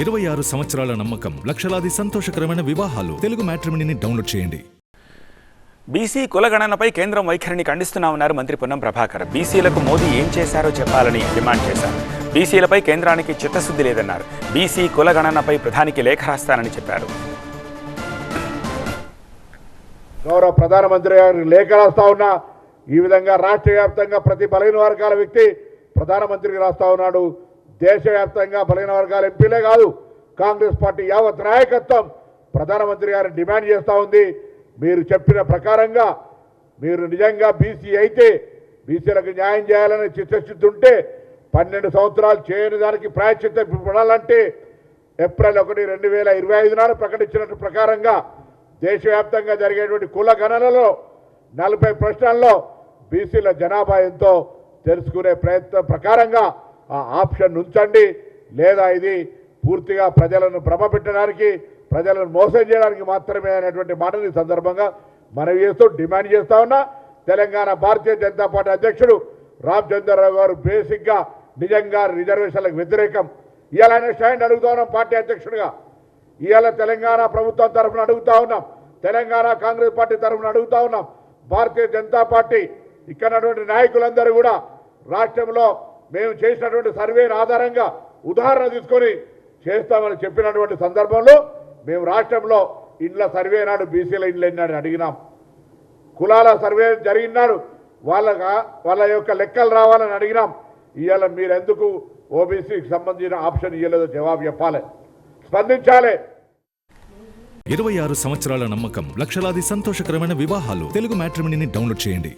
26 సంవత్సరాల నమ్మకం, లక్షలాది సంతోషకరమైన వివాహాలు. తెలుగు మ్యాట్రిమోనీని డౌన్లోడ్ చేయండి. బీసీ కులగణనపై కేంద్రం వైఖరిని ఖండిస్తున్నామన్నారు మంత్రి పొన్నం ప్రభాకర్. బీసీలకు మోదీ ఏం చేశారో చెప్పాలని డిమాండ్ చేశారు. బీసీలపై కేంద్రానికి చిత్తశుద్ధి లేదన్నారు. బీసీ కులగణనపై ప్రధానికి లేఖ రాస్తానని చెప్పారు. గౌరవ ప్రధానమంత్రి గారికి లేఖ రాస్తా ఉన్నా. ఈ విధంగా రాష్ట్ర వ్యాప్తంగా ప్రతి బలహీన వర్గాల వ్యక్తి ప్రధానమంత్రికి రాస్తా ఉన్నాడు. దేశవ్యాప్తంగా బలహీన వర్గాల ఎంపీలే కాదు, కాంగ్రెస్ పార్టీ యావత్ నాయకత్వం ప్రధానమంత్రి గారిని డిమాండ్ చేస్తూ ఉంది. మీరు చెప్పిన ప్రకారంగా మీరు నిజంగా బీసీ అయితే, బీసీలకు న్యాయం చేయాలని చిత్తశుద్ధి ఉంటే 12 సంవత్సరాలు చేయని దానికి ప్రాయశ్చిత్తం పడాలంటే ఏప్రిల్ 1, 2025 నాడు ప్రకటించినట్టు ప్రకారంగా దేశవ్యాప్తంగా జరిగేటువంటి కుల గణనలో 40 ప్రశ్నల్లో బీసీల జనాభా ఎంతో తెలుసుకునే ప్రయత్నం ప్రకారంగా ఆ ఆప్షన్ ఉంచండి. లేదా ఇది పూర్తిగా ప్రజలను భ్రమపెట్టడానికి, ప్రజలను మోసం చేయడానికి మాత్రమే అనేటువంటి మాటని సందర్భంగా మనవి చేస్తూ డిమాండ్ చేస్తా ఉన్నా. తెలంగాణ భారతీయ జనతా పార్టీ అధ్యక్షుడు రామచంద్రరావు గారు బేసిక్గా నిజంగా రిజర్వేషన్లకు వ్యతిరేకం. ఇవాళ స్టాండ్ అడుగుతా ఉన్నాం పార్టీ అధ్యక్షుడిగా. ఇవాళ తెలంగాణ ప్రభుత్వం తరఫున అడుగుతా ఉన్నాం, తెలంగాణ కాంగ్రెస్ పార్టీ తరఫున అడుగుతా ఉన్నాం. భారతీయ జనతా పార్టీ ఇక్కడటువంటి నాయకులందరూ కూడా రాష్ట్రంలో మేము చేసినటువంటి సర్వేని ఆధారంగా ఉదాహరణ తీసుకొని చేస్తామని చెప్పినటువంటి సందర్భంలో మేము రాష్ట్రంలో ఇండ్ల సర్వే నాడు బీసీల ఇండ్లు ఎన్నాడు అడిగినాం. కులాల సర్వే జరిగినాడు వాళ్ళ యొక్క లెక్కలు రావాలని అడిగినాం. ఇవాళ మీరెందుకు ఓబీసీకి సంబంధించిన ఆప్షన్ ఇవ్వలేదో జవాబు చెప్పాలి, స్పందించాలి. 26 సంవత్సరాల నమ్మకం, లక్షలాది సంతోషకరమైన వివాహాలు. తెలుగు మ్యాట్రిమోనీని డౌన్లోడ్ చేయండి.